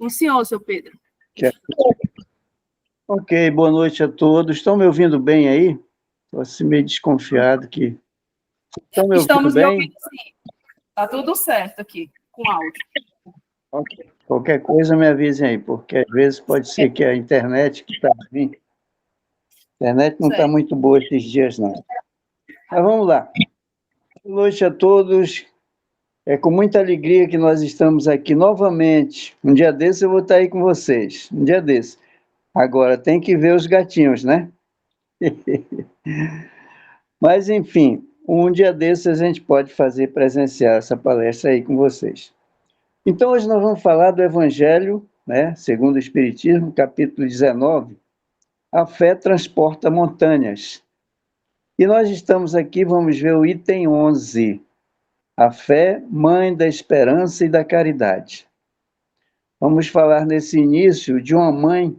Com o senhor, seu Pedro. Ok, boa noite a todos. Estão me ouvindo bem aí? Estou assim meio desconfiado que... Estão me ouvindo Estamos bem? me ouvindo, sim. Está tudo certo aqui, com áudio. Ok. Qualquer coisa me avisem aí, porque às vezes pode ser que a internet que está vindo... A internet não está muito boa esses dias, não. Mas vamos lá. Boa noite a todos. É com muita alegria que nós estamos aqui novamente. Um dia desse eu vou estar aí com vocês. Um dia desse. Agora, tem que ver os gatinhos, né? Mas, enfim, um dia desses a gente pode fazer presencial essa palestra aí com vocês. Então, hoje nós vamos falar do Evangelho, né, segundo o Espiritismo, capítulo 19, A Fé Transporta Montanhas. E nós estamos aqui, vamos ver o item 11, A Fé, Mãe da Esperança e da Caridade. Vamos falar nesse início de uma mãe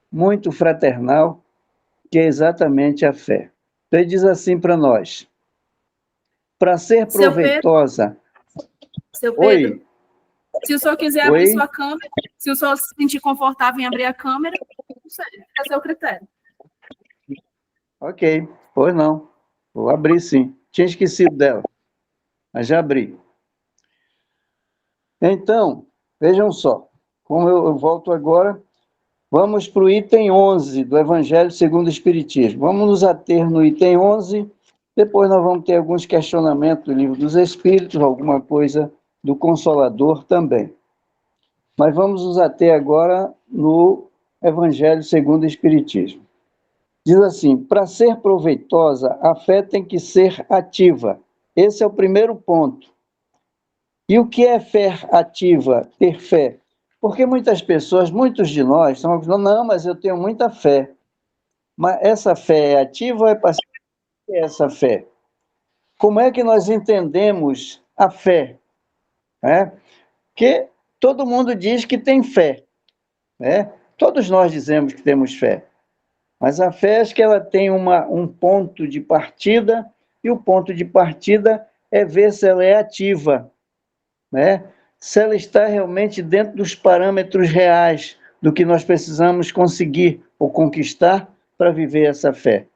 muito fraternal, que é exatamente a fé. Então, ele diz assim para nós: para ser proveitosa... Seu Pedro, Oi? Se o senhor quiser abrir sua câmera, se o senhor se sentir confortável em abrir a câmera, não sei, é seu critério. Ok, pois não. Vou abrir sim. Tinha esquecido dela, mas já abri. Então, vejam só, como eu volto agora, vamos para o item 11 do Evangelho segundo o Espiritismo. Vamos nos ater no item 11, depois nós vamos ter alguns questionamentos do Livro dos Espíritos, alguma coisa do Consolador também. Mas vamos nos ater agora no Evangelho segundo o Espiritismo. Diz assim: para ser proveitosa, a fé tem que ser ativa. Esse é o primeiro ponto. E o que é fé ativa, ter fé? Porque muitas pessoas, muitos de nós, estão falando, não, mas eu tenho muita fé. Mas essa fé é ativa ou é passiva? Essa fé? Como é que nós entendemos a fé? Porque todo mundo diz que tem fé, né? Todos nós dizemos que temos fé. Mas a fé, acho que ela tem um ponto de partida, e o ponto de partida é ver se ela é ativa, né? Se ela está realmente dentro dos parâmetros reais do que nós precisamos conseguir ou conquistar para viver essa fé.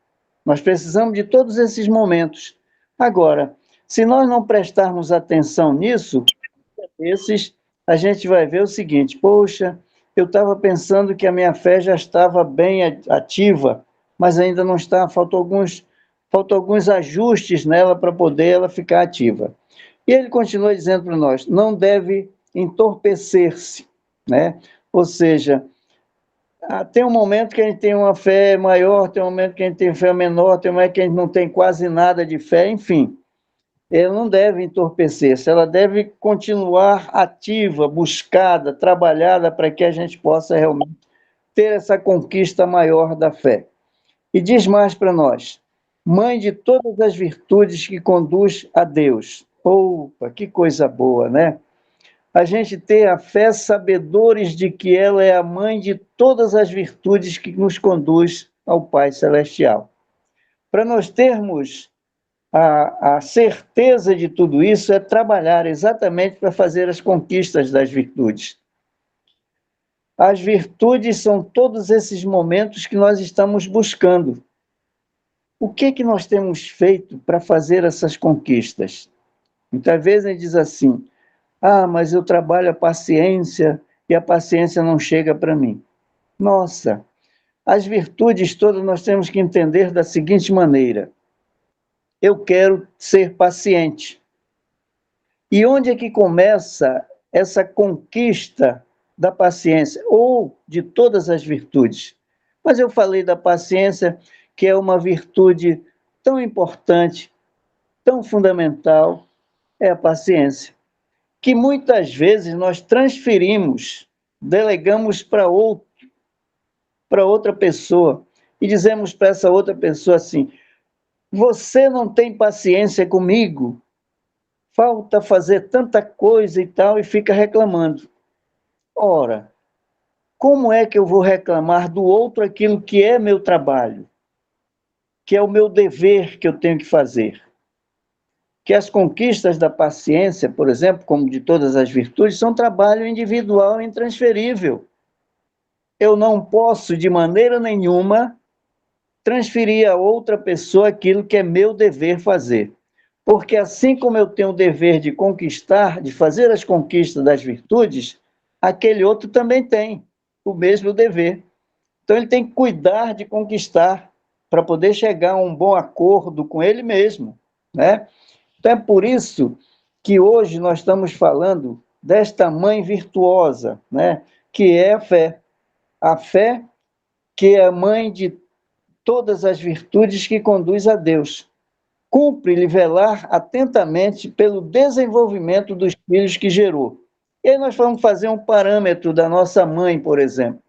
Nós precisamos de todos esses momentos. Agora, se nós não prestarmos atenção nisso, a gente vai ver o seguinte: poxa, eu estava pensando que a minha fé já estava bem ativa, mas ainda não está, faltam alguns ajustes nela para poder ela ficar ativa. E ele continua dizendo para nós: não deve entorpecer-se, né? Ou seja, tem um momento que a gente tem uma fé maior, tem um momento que a gente tem fé menor, tem um momento que a gente não tem quase nada de fé, enfim. Ela não deve entorpecer-se, ela deve continuar ativa, buscada, trabalhada para que a gente possa realmente ter essa conquista maior da fé. E diz mais para nós: mãe de todas as virtudes que conduz a Deus. Opa, que coisa boa, né? A gente ter a fé sabedores de que ela é a mãe de todas as virtudes que nos conduz ao Pai Celestial. Para nós termos a certeza de tudo isso, é trabalhar exatamente para fazer as conquistas das virtudes. As virtudes são todos esses momentos que nós estamos buscando. O que nós temos feito para fazer essas conquistas? Muitas vezes a gente diz assim: mas eu trabalho a paciência e a paciência não chega para mim. Nossa, as virtudes todas nós temos que entender da seguinte maneira: eu quero ser paciente. E onde é que começa essa conquista da paciência, ou de todas as virtudes? Mas eu falei da paciência, que é uma virtude tão importante, tão fundamental, é a paciência, que muitas vezes nós transferimos, delegamos para outra pessoa, e dizemos para essa outra pessoa assim: você não tem paciência comigo? Falta fazer tanta coisa e tal, e fica reclamando. Ora, como é que eu vou reclamar do outro aquilo que é meu trabalho, que é o meu dever que eu tenho que fazer? que as conquistas da paciência, por exemplo, como de todas as virtudes, são trabalho individual e intransferível. Eu não posso, de maneira nenhuma, transferir a outra pessoa aquilo que é meu dever fazer. Porque assim como eu tenho o dever de conquistar, de fazer as conquistas das virtudes, aquele outro também tem o mesmo dever. Então ele tem que cuidar de conquistar para poder chegar a um bom acordo com ele mesmo, né? Então é por isso que hoje nós estamos falando desta mãe virtuosa, né? Que é a fé. A fé que é a mãe de todas as virtudes que conduz a Deus. Cumpre-lhe velar atentamente pelo desenvolvimento dos filhos que gerou. E aí nós vamos fazer um parâmetro da nossa mãe, por exemplo.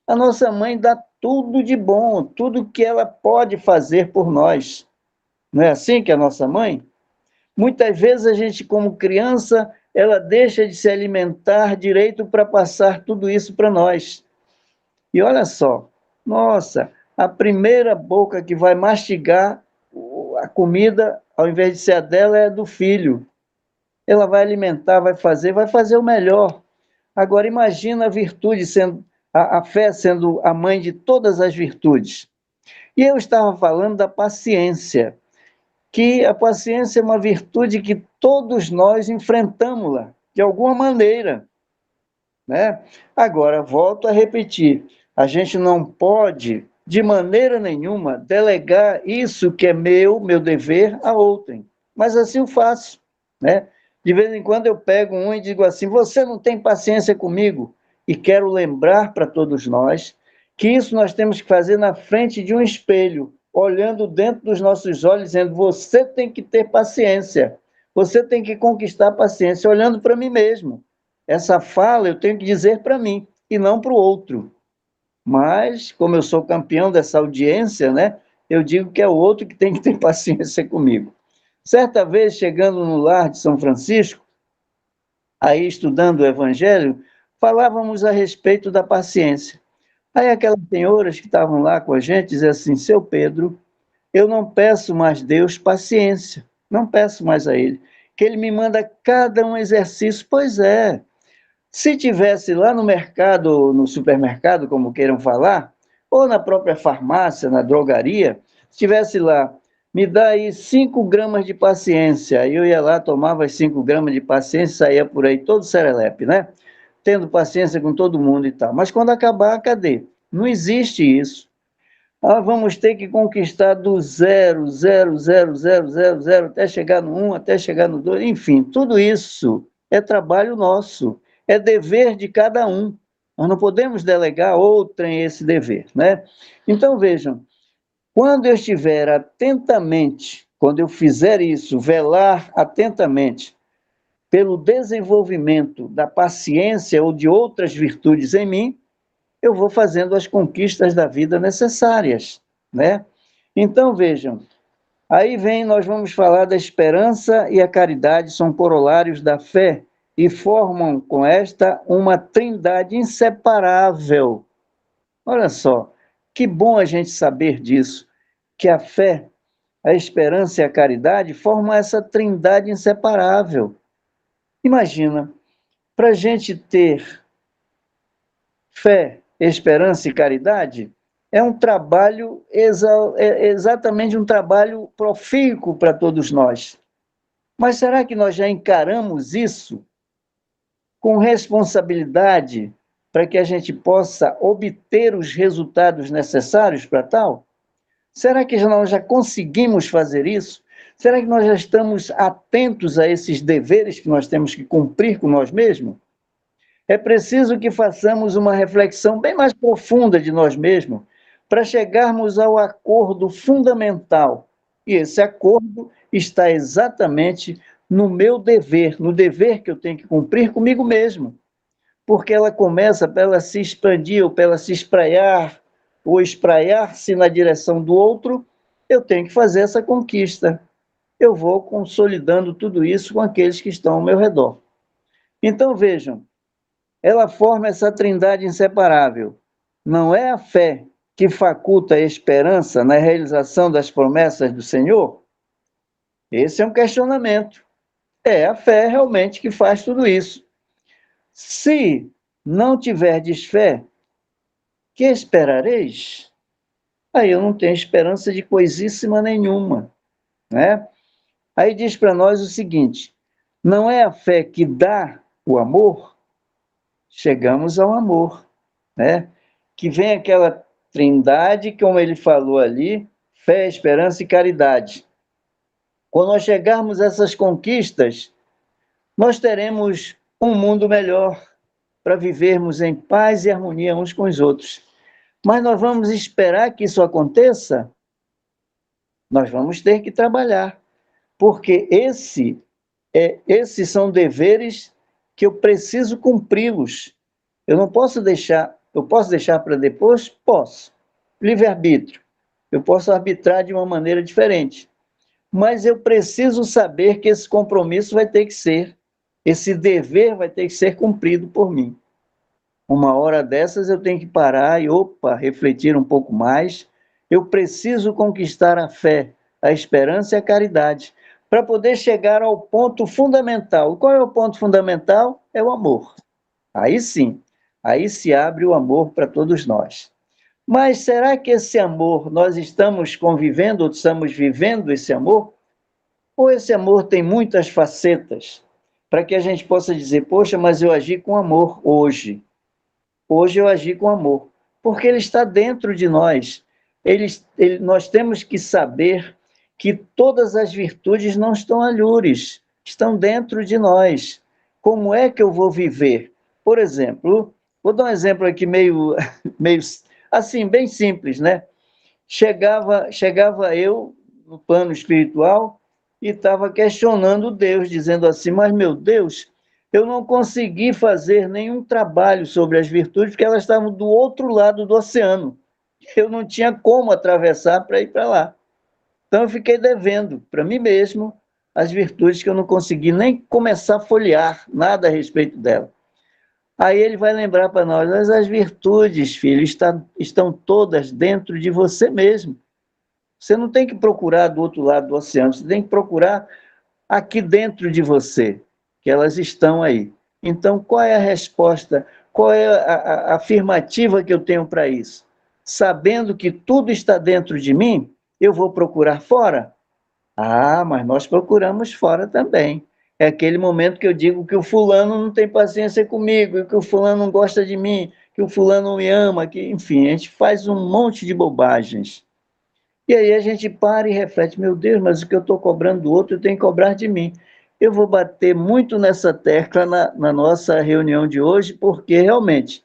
A nossa mãe dá tudo de bom, tudo que ela pode fazer por nós. Não é assim que a nossa mãe? Muitas vezes a gente, como criança, ela deixa de se alimentar direito para passar tudo isso para nós. E olha só, nossa, a primeira boca que vai mastigar a comida, ao invés de ser a dela, é a do filho. Ela vai alimentar, vai fazer o melhor. Agora, imagina a virtude sendo, a fé sendo a mãe de todas as virtudes. E eu estava falando da paciência, que a paciência é uma virtude que todos nós enfrentamos-la, de alguma maneira, né? Agora, volto a repetir, a gente não pode, de maneira nenhuma, delegar isso que é meu dever, a outrem. Mas assim eu faço, né? De vez em quando eu pego um e digo assim, você não tem paciência comigo? E quero lembrar para todos nós que isso nós temos que fazer na frente de um espelho, olhando dentro dos nossos olhos, dizendo, você tem que ter paciência, você tem que conquistar a paciência, olhando para mim mesmo. Essa fala eu tenho que dizer para mim, e não para o outro. Mas, como eu sou campeão dessa audiência, né, eu digo que é o outro que tem que ter paciência comigo. Certa vez, chegando no lar de São Francisco, aí estudando o Evangelho, falávamos a respeito da paciência. Aí aquelas senhoras que estavam lá com a gente diziam assim, seu Pedro, eu não peço mais Deus paciência, não peço mais a Ele, que Ele me manda cada um exercício. Pois é, se tivesse lá no mercado, no supermercado, como queiram falar, ou na própria farmácia, na drogaria, se tivesse lá, me dá aí 5 gramas de paciência, aí eu ia lá, tomava as 5 gramas de paciência, saía por aí todo serelepe, né? Tendo paciência com todo mundo e tal. Mas quando acabar, cadê? Não existe isso. Ah, vamos ter que conquistar do 0, 0, 0, 0, 0, 0, até chegar no 1, até chegar no 2, enfim, tudo isso é trabalho nosso, é dever de cada um. Nós não podemos delegar a outrem esse dever, né? Então, vejam, quando eu estiver atentamente, quando eu fizer isso, velar atentamente pelo desenvolvimento da paciência ou de outras virtudes em mim, eu vou fazendo as conquistas da vida necessárias, né? Então, vejam, aí vem, nós vamos falar da esperança e a caridade, são corolários da fé e formam com esta uma trindade inseparável. Olha só, que bom a gente saber disso, que a fé, a esperança e a caridade formam essa trindade inseparável. Imagina, para a gente ter fé, esperança e caridade, é um trabalho, exatamente um trabalho profícuo para todos nós. Mas será que nós já encaramos isso com responsabilidade para que a gente possa obter os resultados necessários para tal? Será que nós já conseguimos fazer isso? Será que nós já estamos atentos a esses deveres que nós temos que cumprir com nós mesmos? É preciso que façamos uma reflexão bem mais profunda de nós mesmos para chegarmos ao acordo fundamental. E esse acordo está exatamente no meu dever, no dever que eu tenho que cumprir comigo mesmo. Porque ela começa para ela se expandir, ou para ela se espraiar, ou espraiar-se na direção do outro, eu tenho que fazer essa conquista. Eu vou consolidando tudo isso com aqueles que estão ao meu redor. Então, vejam, ela forma essa trindade inseparável. Não é a fé que faculta a esperança na realização das promessas do Senhor? Esse é um questionamento. É a fé realmente que faz tudo isso. Se não tiverdes fé, que esperareis? Aí eu não tenho esperança de coisíssima nenhuma, né? Aí diz para nós o seguinte: não é a fé que dá o amor? Chegamos ao amor, né? Que vem aquela trindade, como ele falou ali, fé, esperança e caridade. Quando nós chegarmos a essas conquistas, nós teremos um mundo melhor para vivermos em paz e harmonia uns com os outros. Mas nós vamos esperar que isso aconteça? Nós vamos ter que trabalhar, porque esses são deveres que eu preciso cumpri-los. Eu posso deixar para depois? Posso. Livre-arbítrio. Eu posso arbitrar de uma maneira diferente. Mas eu preciso saber que esse compromisso vai ter que ser, esse dever vai ter que ser cumprido por mim. Uma hora dessas eu tenho que parar e, refletir um pouco mais. Eu preciso conquistar a fé, a esperança e a caridade, para poder chegar ao ponto fundamental. Qual é o ponto fundamental? É o amor. Aí sim, aí se abre o amor para todos nós. Mas será que esse amor, nós estamos convivendo, ou estamos vivendo esse amor? Ou esse amor tem muitas facetas? Para que a gente possa dizer, poxa, mas eu agi com amor hoje. Hoje eu agi com amor, porque ele está dentro de nós. Nós temos que saber que todas as virtudes não estão alhures, estão dentro de nós. Como é que eu vou viver? Por exemplo, vou dar um exemplo aqui meio assim, bem simples, né? Chegava eu no plano espiritual e estava questionando Deus, dizendo assim, mas meu Deus, eu não consegui fazer nenhum trabalho sobre as virtudes, porque elas estavam do outro lado do oceano. Eu não tinha como atravessar para ir para lá. Então eu fiquei devendo para mim mesmo as virtudes que eu não consegui nem começar a folhear nada a respeito dela. Aí ele vai lembrar para nós, mas as virtudes, filho, estão todas dentro de você mesmo. Você não tem que procurar do outro lado do oceano, você tem que procurar aqui dentro de você, que elas estão aí. Então, qual é a resposta? Qual é a afirmativa que eu tenho para isso? Sabendo que tudo está dentro de mim, eu vou procurar fora? Ah, mas nós procuramos fora também. É aquele momento que eu digo que o fulano não tem paciência comigo, que o fulano não gosta de mim, que o fulano não me ama, que, enfim, a gente faz um monte de bobagens. E aí a gente para e reflete, meu Deus, mas o que eu estou cobrando do outro, eu tenho que cobrar de mim. Eu vou bater muito nessa tecla na nossa reunião de hoje, porque realmente,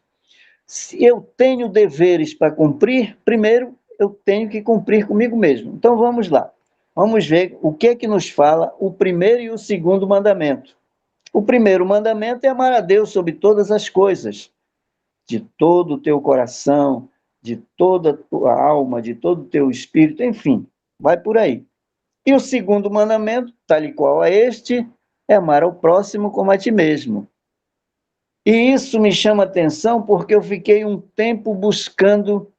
se eu tenho deveres para cumprir, primeiro eu tenho que cumprir comigo mesmo. Então vamos lá. Vamos ver o que é que nos fala o primeiro e o segundo mandamento. O primeiro mandamento é amar a Deus sobre todas as coisas, de todo o teu coração, de toda a tua alma, de todo o teu espírito, enfim, vai por aí. E o segundo mandamento, tal e qual a este, é amar ao próximo como a ti mesmo. E isso me chama atenção porque eu fiquei um tempo buscando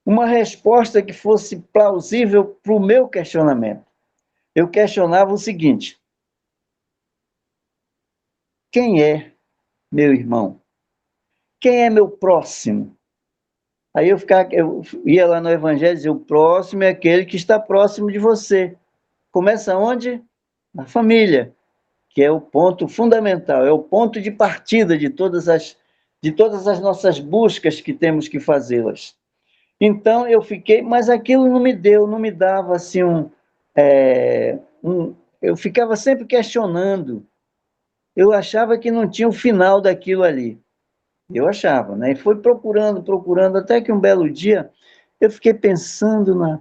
uma resposta que fosse plausível para o meu questionamento. Eu questionava o seguinte: quem é meu irmão? Quem é meu próximo? Aí eu ia lá no Evangelho e dizia, o próximo é aquele que está próximo de você. Começa onde? Na família, que é o ponto fundamental, é o ponto de partida de todas as nossas buscas que temos que fazê-las. Então eu fiquei, mas aquilo não me dava assim eu ficava sempre questionando. Eu achava que não tinha o final daquilo ali. Eu achava, né? E foi procurando, até que um belo dia eu fiquei pensando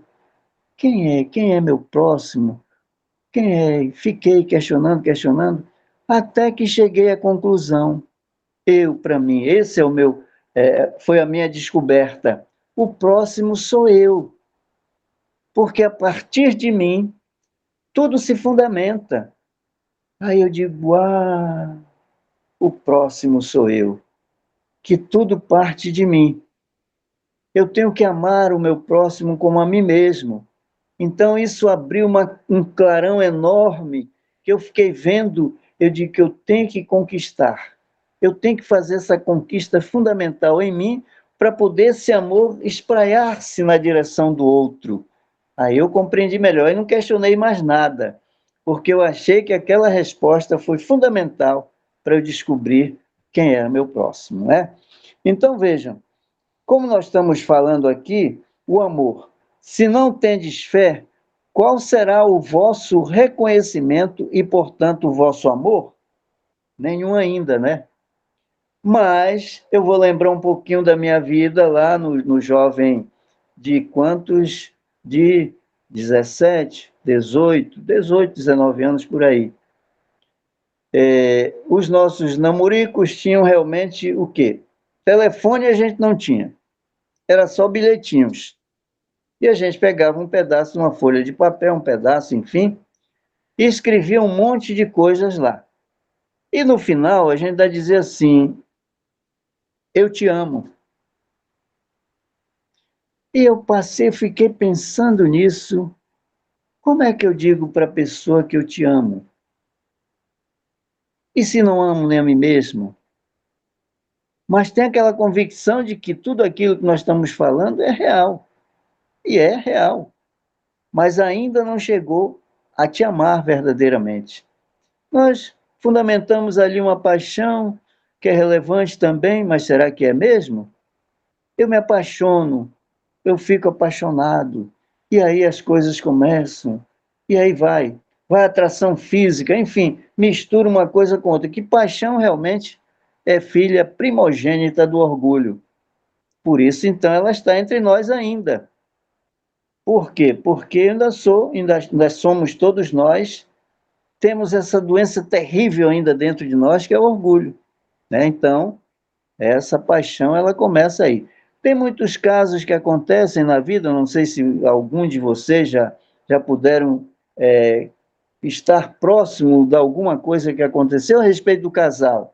quem é meu próximo? Quem é? Fiquei questionando, até que cheguei à conclusão. Para mim, esse é o meu, foi a minha descoberta. O próximo sou eu, porque a partir de mim tudo se fundamenta. Aí eu digo, o próximo sou eu, que tudo parte de mim. Eu tenho que amar o meu próximo como a mim mesmo. Então, isso abriu um clarão enorme, que eu fiquei vendo, eu digo que eu tenho que conquistar. Eu tenho que fazer essa conquista fundamental em mim, para poder esse amor espraiar-se na direção do outro. Aí eu compreendi melhor e não questionei mais nada, porque eu achei que aquela resposta foi fundamental para eu descobrir quem era meu próximo, né? Então, vejam, como nós estamos falando aqui, o amor. Se não tendes fé, qual será o vosso reconhecimento e, portanto, o vosso amor? Nenhum ainda, né? Mas eu vou lembrar um pouquinho da minha vida lá no jovem de quantos? De 17, 18, 19 anos por aí. Os nossos namoricos tinham realmente o quê? Telefone a gente não tinha, era só bilhetinhos. E a gente pegava um pedaço, uma folha de papel, um pedaço, enfim, e escrevia um monte de coisas lá. E no final a gente ainda dizia assim: eu te amo. E eu fiquei pensando nisso. Como é que eu digo para a pessoa que eu te amo? E se não amo nem a mim mesmo? Mas tem aquela convicção de que tudo aquilo que nós estamos falando é real. E é real. Mas ainda não chegou a te amar verdadeiramente. Nós fundamentamos ali uma paixão que é relevante também, mas será que é mesmo? Eu me apaixono, eu fico apaixonado, e aí as coisas começam, e aí vai atração física, enfim, mistura uma coisa com outra. Que paixão realmente é filha primogênita do orgulho. Por isso, então, ela está entre nós ainda. Por quê? Porque ainda somos todos nós, temos essa doença terrível ainda dentro de nós, que é o orgulho, né? Então, essa paixão, ela começa aí. Tem muitos casos que acontecem na vida, não sei se algum de vocês já puderam estar próximo de alguma coisa que aconteceu a respeito do casal.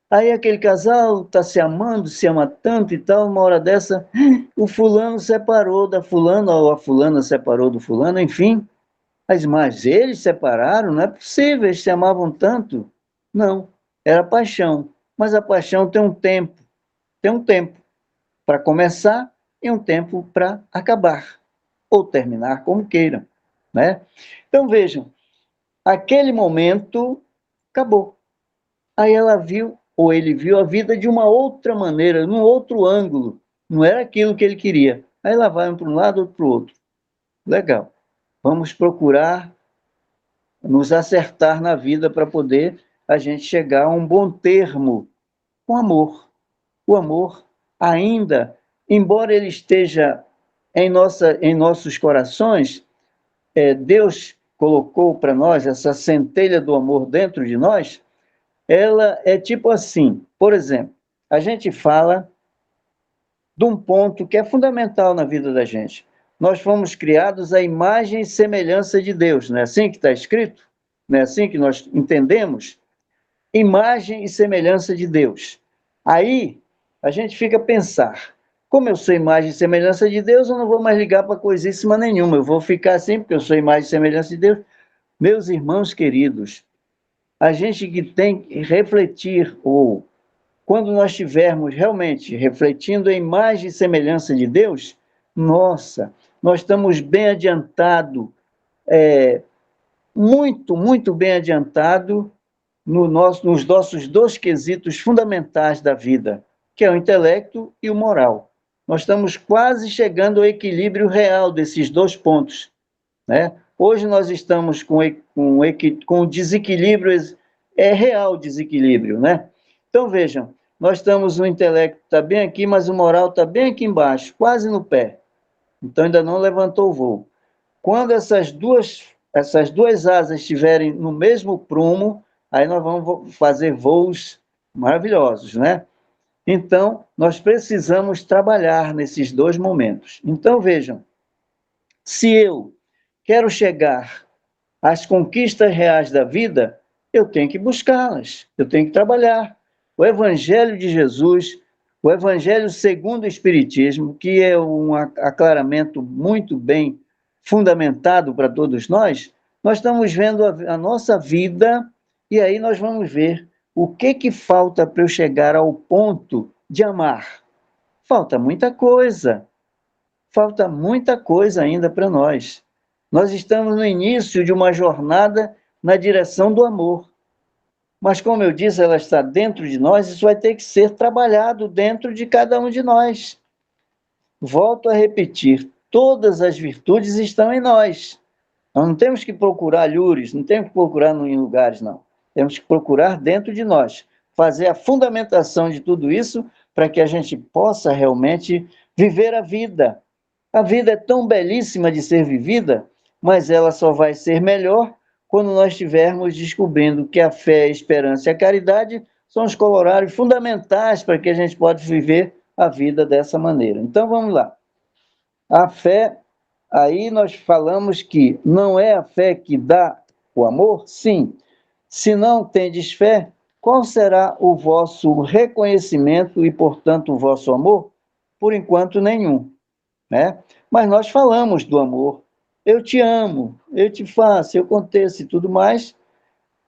Aí aquele casal está se amando, se ama tanto e tal, uma hora dessa, o fulano separou da fulana, ou a fulana separou do fulano, enfim. Mas eles separaram? Não é possível, eles se amavam tanto. Não, era paixão. Mas a paixão tem um tempo para começar e um tempo para acabar, ou terminar, como queiram, né? Então vejam, aquele momento acabou. Aí ela viu, ou ele viu a vida de uma outra maneira, num outro ângulo. Não era aquilo que ele queria. Aí lá vai um para um lado, outro para o outro. Legal. Vamos procurar nos acertar na vida para poder a gente chegar a um bom termo com amor. O amor ainda, embora ele esteja em nossos corações, Deus colocou para nós essa centelha do amor dentro de nós, ela é tipo assim, por exemplo, a gente fala de um ponto que é fundamental na vida da gente. Nós fomos criados à imagem e semelhança de Deus, não é assim que está escrito? Não é assim que nós entendemos? Imagem e semelhança de Deus. Aí, a gente fica a pensar, como eu sou imagem e semelhança de Deus, eu não vou mais ligar para coisíssima nenhuma, eu vou ficar assim, porque eu sou imagem e semelhança de Deus. Meus irmãos queridos, a gente que tem que refletir, ou quando nós estivermos realmente refletindo a imagem e semelhança de Deus, nossa, nós estamos bem adiantado, muito bem adiantado nos nossos dois quesitos fundamentais da vida, que é o intelecto e o moral. Nós estamos quase chegando ao equilíbrio real desses dois pontos, né? Hoje nós estamos com desequilíbrio, real desequilíbrio, né? Então, vejam, nós estamos, o intelecto está bem aqui, mas o moral está bem aqui embaixo, quase no pé. Então, ainda não levantou o voo. Quando essas duas asas estiverem no mesmo prumo, aí nós vamos fazer voos maravilhosos, né? Então, nós precisamos trabalhar nesses dois momentos. Então, vejam, se eu quero chegar às conquistas reais da vida, eu tenho que buscá-las, eu tenho que trabalhar. O Evangelho de Jesus, O Evangelho segundo o Espiritismo, que é um aclaramento muito bem fundamentado para todos nós estamos vendo a nossa vida e aí nós vamos ver o que falta para eu chegar ao ponto de amar. Falta muita coisa ainda para nós. Nós estamos no início de uma jornada na direção do amor. Mas, como eu disse, ela está dentro de nós, isso vai ter que ser trabalhado dentro de cada um de nós. Volto a repetir, todas as virtudes estão em nós. Nós não temos que procurar alhures, não temos que procurar em lugares, não. Temos que procurar dentro de nós, fazer a fundamentação de tudo isso para que a gente possa realmente viver a vida. A vida é tão belíssima de ser vivida, mas ela só vai ser melhor quando nós estivermos descobrindo que a fé, a esperança e a caridade são os corolários fundamentais para que a gente possa viver a vida dessa maneira. Então, vamos lá. A fé, aí nós falamos que não é a fé que dá o amor? Sim. Se não tendes fé, qual será o vosso reconhecimento e, portanto, o vosso amor? Por enquanto, nenhum, né? Mas nós falamos do amor. Eu te amo, eu te faço, eu aconteço e tudo mais,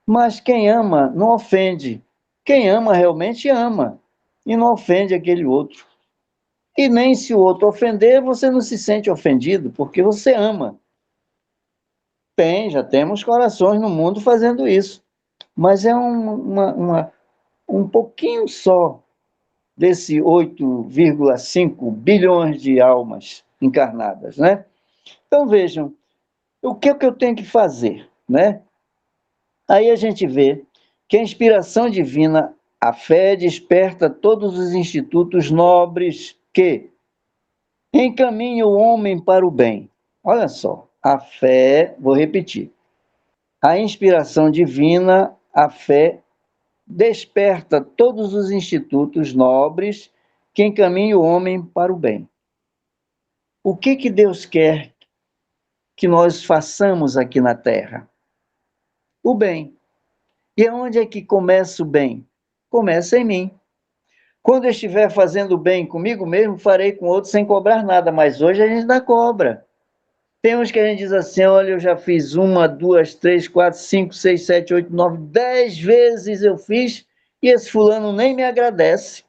mas quem ama não ofende. Quem ama realmente ama e não ofende aquele outro. E nem se o outro ofender, você não se sente ofendido, porque você ama. Já temos corações no mundo fazendo isso, mas é um pouquinho só desse 8,5 bilhões de almas encarnadas, né? Então, vejam, o que é que eu tenho que fazer, né? Aí a gente vê que a inspiração divina, a fé, desperta todos os institutos nobres que encaminham o homem para o bem. Olha só, a fé, vou repetir, a inspiração divina, a fé, desperta todos os institutos nobres que encaminham o homem para o bem. O que Deus quer que nós façamos aqui na Terra? O bem. E onde é que começa o bem? Começa em mim. Quando eu estiver fazendo bem comigo mesmo, farei com outros sem cobrar nada, mas hoje a gente dá cobra. Tem uns que a gente diz assim, olha, eu já fiz 1, 2, 3, 4, 5, 6, 7, 8, 9, 10 vezes eu fiz e esse fulano nem me agradece.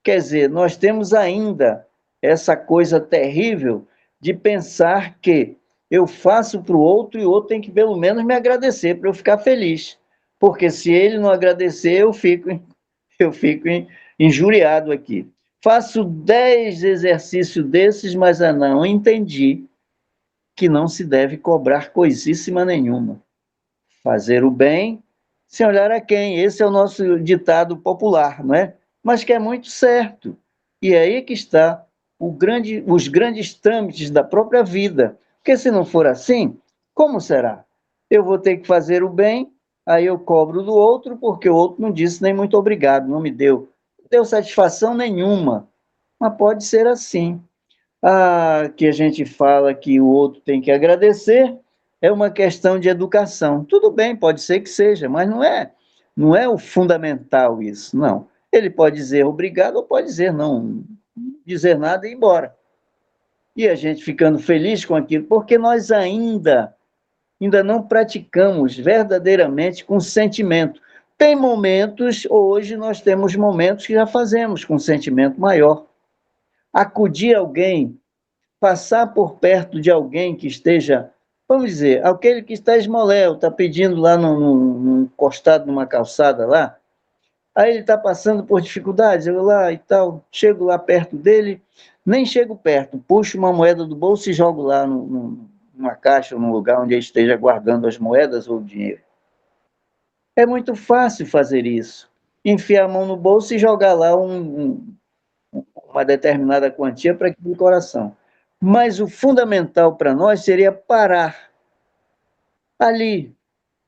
Quer dizer, nós temos ainda essa coisa terrível de pensar que eu faço para o outro e o outro tem que pelo menos me agradecer para eu ficar feliz. Porque se ele não agradecer, eu fico injuriado aqui. Faço 10 exercícios desses, mas não entendi que não se deve cobrar coisíssima nenhuma. Fazer o bem sem olhar a quem. Esse é o nosso ditado popular, não é? Mas que é muito certo. E é aí que está os grandes trâmites da própria vida. Porque se não for assim, como será? Eu vou ter que fazer o bem, aí eu cobro do outro, porque o outro não disse nem muito obrigado, não me deu. Não deu satisfação nenhuma. Mas pode ser assim. Que a gente fala que o outro tem que agradecer, é uma questão de educação. Tudo bem, pode ser que seja, mas não é o fundamental isso, não. Ele pode dizer obrigado ou pode dizer não dizer nada e ir embora. E a gente ficando feliz com aquilo, porque nós ainda não praticamos verdadeiramente com sentimento. Tem momentos, hoje nós temos momentos que já fazemos com sentimento maior. Acudir alguém, passar por perto de alguém que esteja, vamos dizer, aquele que está esmoléu, está pedindo lá encostado numa calçada lá, aí ele está passando por dificuldades, eu lá e tal, chego lá perto dele, nem chego perto, puxo uma moeda do bolso e jogo lá numa caixa, num lugar onde ele esteja guardando as moedas ou o dinheiro. É muito fácil fazer isso, enfiar a mão no bolso e jogar lá uma determinada quantia para aquele coração. Mas o fundamental para nós seria parar ali,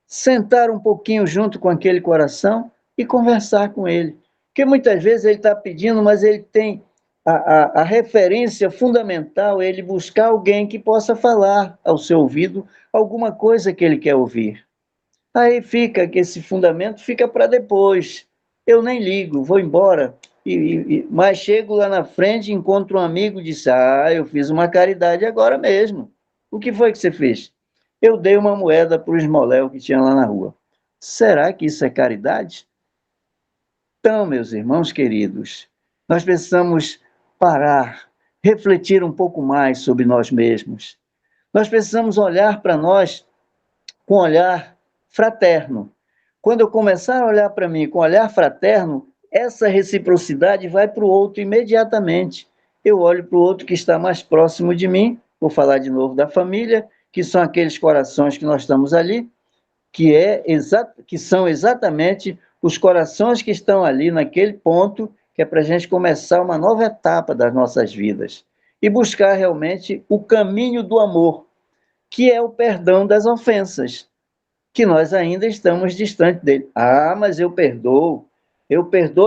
sentar um pouquinho junto com aquele coração e conversar com ele. Porque muitas vezes ele está pedindo, mas ele tem a referência fundamental, ele buscar alguém que possa falar ao seu ouvido alguma coisa que ele quer ouvir. Aí fica que esse fundamento fica para depois. Eu nem ligo, vou embora. Mas chego lá na frente, encontro um amigo e disse, eu fiz uma caridade agora mesmo. O que foi que você fez? Eu dei uma moeda para o esmoléu que tinha lá na rua. Será que isso é caridade? Então, meus irmãos queridos, nós precisamos parar, refletir um pouco mais sobre nós mesmos. Nós precisamos olhar para nós com olhar fraterno. Quando eu começar a olhar para mim com olhar fraterno, essa reciprocidade vai para o outro imediatamente. Eu olho para o outro que está mais próximo de mim, vou falar de novo da família, que são aqueles corações que nós estamos ali, que são exatamente os corações que estão ali naquele ponto, que é para a gente começar uma nova etapa das nossas vidas e buscar realmente o caminho do amor, que é o perdão das ofensas, que nós ainda estamos distante dele. Mas eu perdoo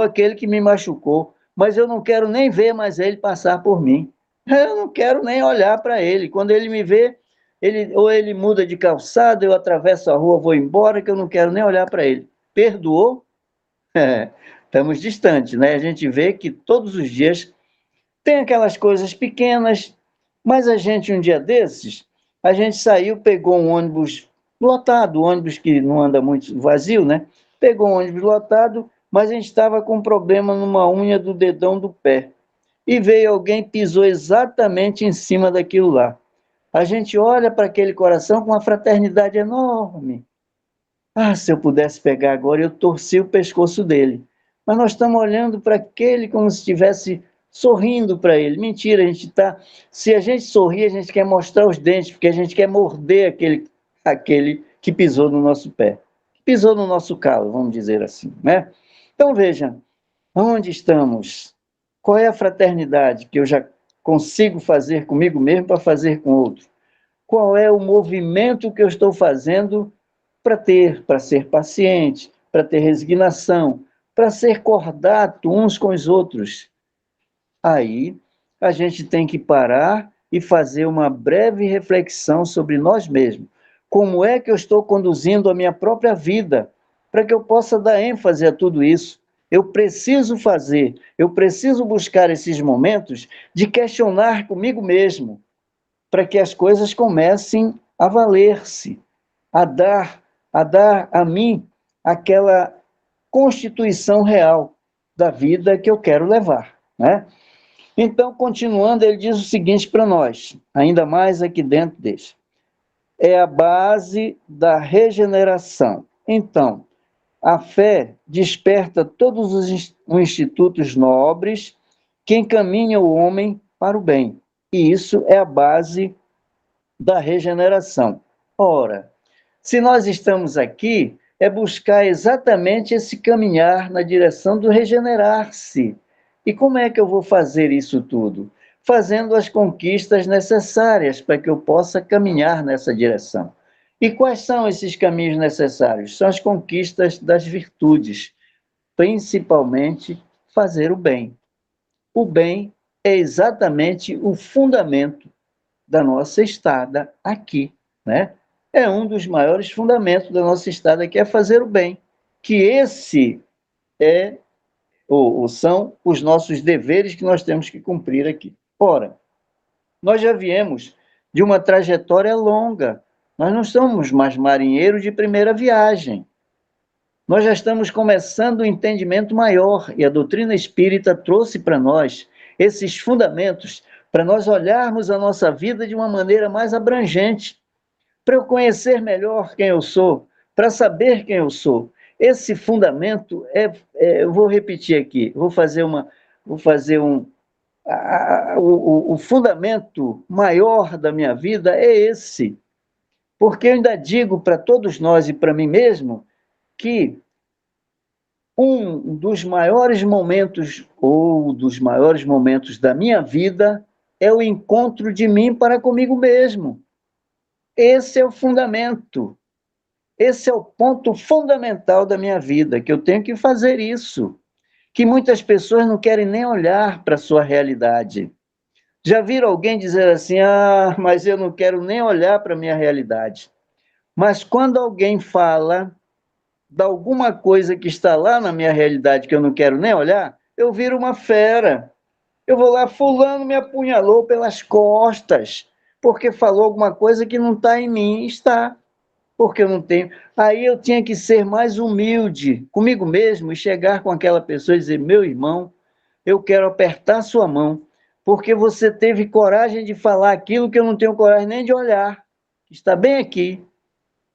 aquele que me machucou, mas eu não quero nem ver mais ele passar por mim. Eu não quero nem olhar para ele. Quando ele me vê, ou ele muda de calçada, eu atravesso a rua, vou embora, que eu não quero nem olhar para ele. Perdoou? Estamos distantes, né? A gente vê que todos os dias tem aquelas coisas pequenas, mas a gente, um dia desses, a gente saiu, pegou um ônibus lotado, ônibus que não anda muito vazio, né? Pegou um ônibus lotado, mas a gente estava com um problema numa unha do dedão do pé. E veio alguém, pisou exatamente em cima daquilo lá. A gente olha para aquele coração com uma fraternidade enorme. Se eu pudesse pegar agora, eu torci o pescoço dele. Mas nós estamos olhando para aquele como se estivesse sorrindo para ele. Mentira, a gente está... Se a gente sorrir, a gente quer mostrar os dentes, porque a gente quer morder aquele que pisou no nosso pé. Pisou no nosso calo, vamos dizer assim, né? Então, veja, onde estamos? Qual é a fraternidade que eu já consigo fazer comigo mesmo para fazer com outro? Qual é o movimento que eu estou fazendo para ser paciente, para ter resignação, para ser cordato uns com os outros? Aí a gente tem que parar e fazer uma breve reflexão sobre nós mesmos. Como é que eu estou conduzindo a minha própria vida para que eu possa dar ênfase a tudo isso? Eu preciso buscar esses momentos de questionar comigo mesmo, para que as coisas comecem a valer-se, a dar a mim aquela constituição real da vida que eu quero levar, né? Então, continuando, ele diz o seguinte para nós, ainda mais aqui dentro desse. É a base da regeneração. Então, a fé desperta todos os institutos nobres que encaminham o homem para o bem. E isso é a base da regeneração. Ora, se nós estamos aqui, é buscar exatamente esse caminhar na direção do regenerar-se. E como é que eu vou fazer isso tudo? Fazendo as conquistas necessárias para que eu possa caminhar nessa direção. E quais são esses caminhos necessários? São as conquistas das virtudes, principalmente fazer o bem. O bem é exatamente o fundamento da nossa estada aqui, né? É um dos maiores fundamentos da nossa estada, que é fazer o bem. Que esse ou são os nossos deveres que nós temos que cumprir aqui. Ora, nós já viemos de uma trajetória longa. Nós não somos mais marinheiros de primeira viagem. Nós já estamos começando um entendimento maior, e a doutrina espírita trouxe para nós esses fundamentos para nós olharmos a nossa vida de uma maneira mais abrangente, para eu conhecer melhor quem eu sou, para saber quem eu sou. Esse fundamento eu vou repetir aqui, vou fazer o fundamento maior da minha vida é esse, porque eu ainda digo para todos nós e para mim mesmo que um dos maiores momentos, ou dos maiores momentos da minha vida, é o encontro de mim para comigo mesmo. Esse é o fundamento. Esse é o ponto fundamental da minha vida, que eu tenho que fazer isso. Que muitas pessoas não querem nem olhar para a sua realidade. Já viram alguém dizer assim, mas eu não quero nem olhar para a minha realidade. Mas quando alguém fala de alguma coisa que está lá na minha realidade que eu não quero nem olhar, eu viro uma fera. Eu vou lá, fulano me apunhalou pelas costas, porque falou alguma coisa que não está em mim. Está, porque eu não tenho. Aí eu tinha que ser mais humilde comigo mesmo e chegar com aquela pessoa e dizer: meu irmão, eu quero apertar sua mão, porque você teve coragem de falar aquilo que eu não tenho coragem nem de olhar. Está bem aqui,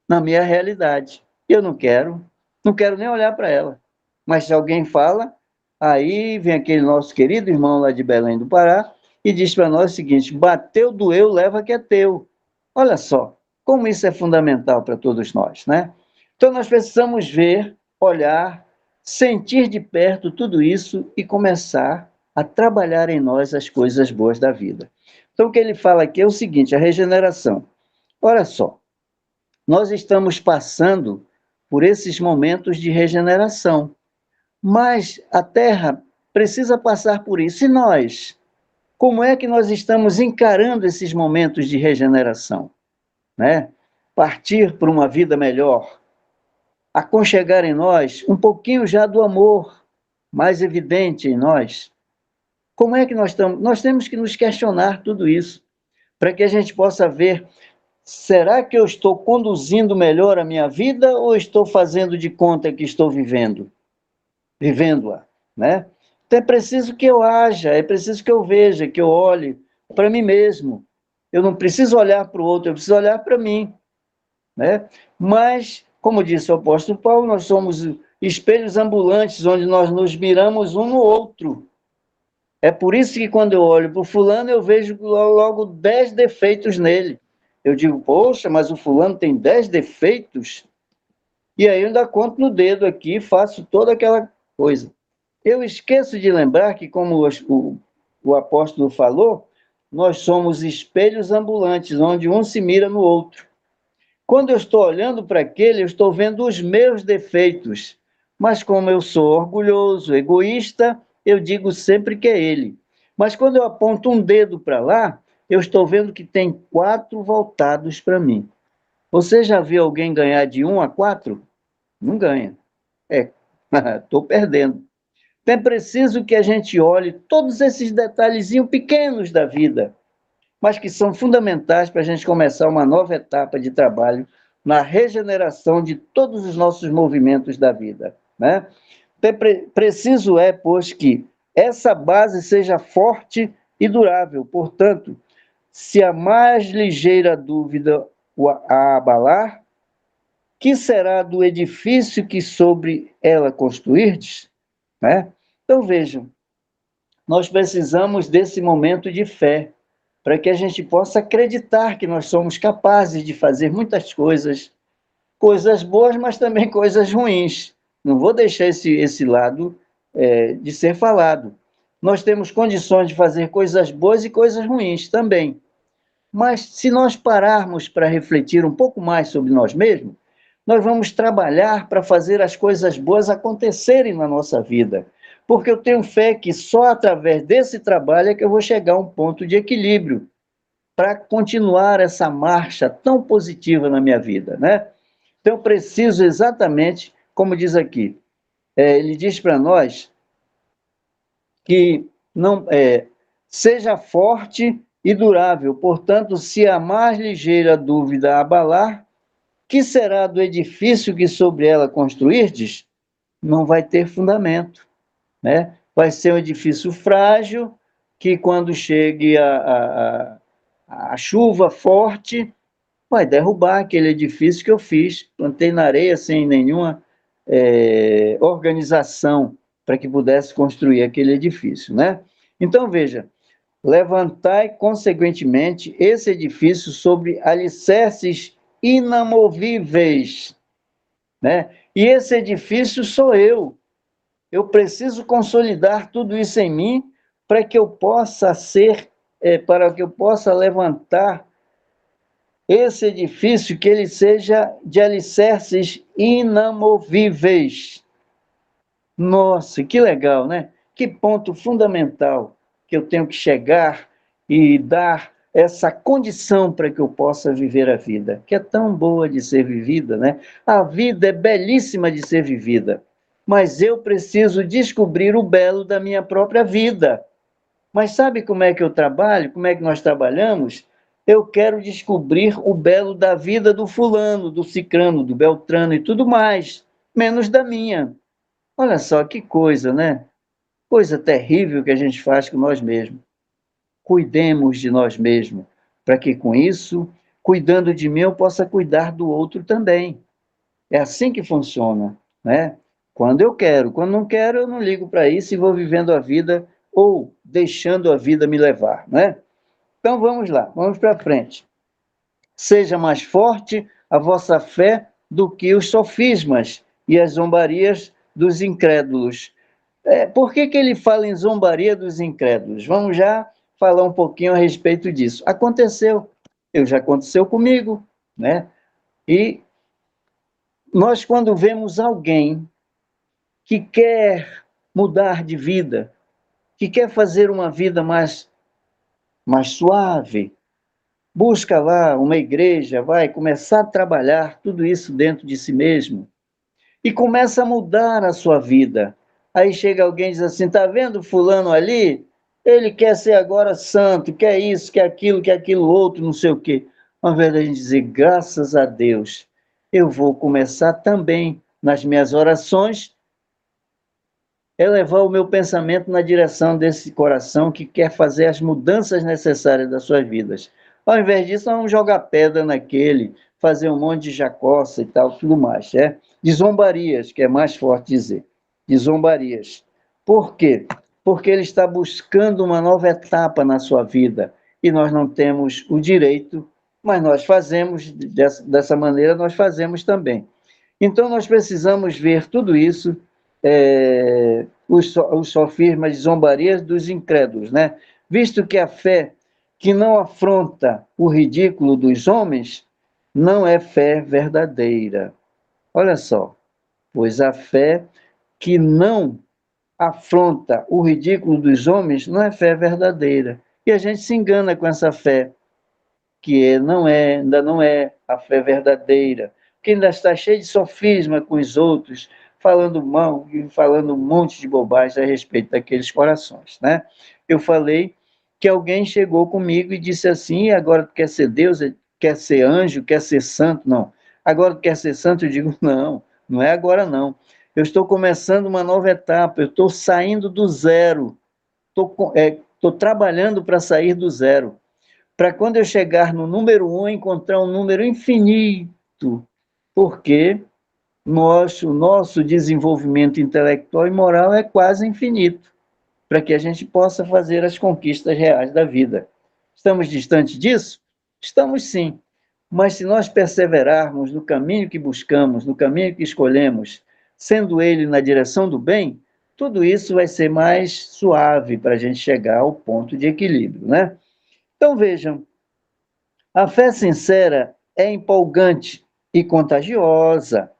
na minha realidade. Eu não quero nem olhar para ela. Mas se alguém fala, aí vem aquele nosso querido irmão lá de Belém do Pará e diz para nós o seguinte: bateu, doeu, leva que é teu. Olha só, como isso é fundamental para todos nós, né? Então nós precisamos ver, olhar, sentir de perto tudo isso e começar a trabalhar em nós as coisas boas da vida. Então o que ele fala aqui é o seguinte: a regeneração. Olha só, nós estamos passando por esses momentos de regeneração, mas a Terra precisa passar por isso. E nós? Como é que nós estamos encarando esses momentos de regeneração? Né? Partir para uma vida melhor, aconchegar em nós um pouquinho já do amor mais evidente em nós. Como é que nós estamos? Nós temos que nos questionar tudo isso, para que a gente possa ver: será que eu estou conduzindo melhor a minha vida ou estou fazendo de conta que estou vivendo-a, né? Então é preciso que eu haja, é preciso que eu veja, que eu olhe para mim mesmo. Eu não preciso olhar para o outro, eu preciso olhar para mim, né? Mas, como disse o apóstolo Paulo, nós somos espelhos ambulantes, onde nós nos miramos um no outro. É por isso que quando eu olho para o fulano, eu vejo logo 10 defeitos nele. Eu digo: poxa, mas o fulano tem 10 defeitos? E aí eu ainda conto no dedo aqui, faço toda aquela coisa. Eu esqueço de lembrar que, como o apóstolo falou, nós somos espelhos ambulantes, onde um se mira no outro. Quando eu estou olhando para aquele, eu estou vendo os meus defeitos. Mas como eu sou orgulhoso, egoísta, eu digo sempre que é ele. Mas quando eu aponto um dedo para lá, eu estou vendo que tem 4 voltados para mim. Você já viu alguém ganhar de 1 a 4? Não ganha. Estou perdendo. Então é preciso que a gente olhe todos esses detalhezinhos pequenos da vida, mas que são fundamentais para a gente começar uma nova etapa de trabalho na regeneração de todos os nossos movimentos da vida, né? Preciso é, pois, que essa base seja forte e durável. Portanto, se a mais ligeira dúvida a abalar, que será do edifício que sobre ela construirdes? Né? Então, vejam, nós precisamos desse momento de fé, para que a gente possa acreditar que nós somos capazes de fazer muitas coisas, coisas boas, mas também coisas ruins. Não vou deixar esse lado de ser falado. Nós temos condições de fazer coisas boas e coisas ruins também. Mas se nós pararmos para refletir um pouco mais sobre nós mesmos, nós vamos trabalhar para fazer as coisas boas acontecerem na nossa vida. Porque eu tenho fé que só através desse trabalho é que eu vou chegar a um ponto de equilíbrio para continuar essa marcha tão positiva na minha vida, né? Então, eu preciso exatamente, como diz aqui, ele diz para nós que não seja forte e durável. Portanto, se a mais ligeira dúvida abalar, que será do edifício que sobre ela construirdes? Não vai ter fundamento, né? Vai ser um edifício frágil, que quando chegue a chuva forte, vai derrubar aquele edifício que eu fiz, plantei na areia sem nenhuma organização para que pudesse construir aquele edifício, né? Então, veja, levantai, consequentemente, esse edifício sobre alicerces inamovíveis, né? E esse edifício sou eu. Eu preciso consolidar tudo isso em mim para que eu possa para que eu possa levantar esse edifício, que ele seja de alicerces inamovíveis. Nossa, que legal, né? Que ponto fundamental que eu tenho que chegar e dar essa condição para que eu possa viver a vida, que é tão boa de ser vivida, né? A vida é belíssima de ser vivida. mas eu preciso descobrir o belo da minha própria vida. Mas sabe como é que eu trabalho? Como é que nós trabalhamos? Eu quero descobrir o belo da vida do fulano, do cicrano, do beltrano e tudo mais, menos da minha. Olha só que coisa, né? Coisa terrível que a gente faz com nós mesmos. Cuidemos de nós mesmos, para que com isso, cuidando de mim, eu possa cuidar do outro também. É assim que funciona, né? Quando eu quero, quando não quero, eu não ligo para isso e vou vivendo a vida ou deixando a vida me levar, né? Então vamos lá, vamos para frente. Seja mais forte a vossa fé do que os sofismas e as zombarias dos incrédulos. Por que ele fala em zombaria dos incrédulos? Vamos já falar um pouquinho a respeito disso. Aconteceu, já aconteceu comigo, né? E nós, quando vemos alguém que quer mudar de vida, que quer fazer uma vida mais suave, busca lá uma igreja, vai começar a trabalhar tudo isso dentro de si mesmo e começa a mudar a sua vida. Aí chega alguém e diz assim, tá vendo fulano ali? Ele quer ser agora santo, quer isso, quer aquilo outro, não sei o quê. Ao invés de a gente dizer, graças a Deus, eu vou começar também nas minhas orações levar o meu pensamento na direção desse coração que quer fazer as mudanças necessárias das suas vidas. Ao invés disso, nós vamos jogar pedra naquele, fazer um monte de jacossa e tal, tudo mais. De zombarias, que é mais forte dizer. De zombarias. Por quê? Porque ele está buscando uma nova etapa na sua vida e nós não temos o direito, mas nós fazemos, dessa maneira nós fazemos também. Então, nós precisamos ver tudo isso, os sofismas de zombarias dos incrédulos, né? Visto que a fé que não afronta o ridículo dos homens não é fé verdadeira. Olha só, pois a fé que não afronta o ridículo dos homens não é fé verdadeira. E a gente se engana com essa fé, que ainda não é a fé verdadeira, que ainda está cheio de sofisma com os outros, falando mal e falando um monte de bobagem a respeito daqueles corações, né? Eu falei que alguém chegou comigo e disse assim, agora tu quer ser Deus, quer ser anjo, quer ser santo? Não. Agora tu quer ser santo? Eu digo, não, não é agora não. Eu estou começando uma nova etapa, eu estou saindo do zero, estou trabalhando para sair do zero, para quando eu chegar no número 1, encontrar um número infinito, porque o nosso desenvolvimento intelectual e moral é quase infinito, para que a gente possa fazer as conquistas reais da vida. Estamos distantes disso? Estamos sim, mas se nós perseverarmos no caminho que buscamos, no caminho que escolhemos, sendo ele na direção do bem, tudo isso vai ser mais suave para a gente chegar ao ponto de equilíbrio, né? Então vejam, a fé sincera é empolgante e contagiosa.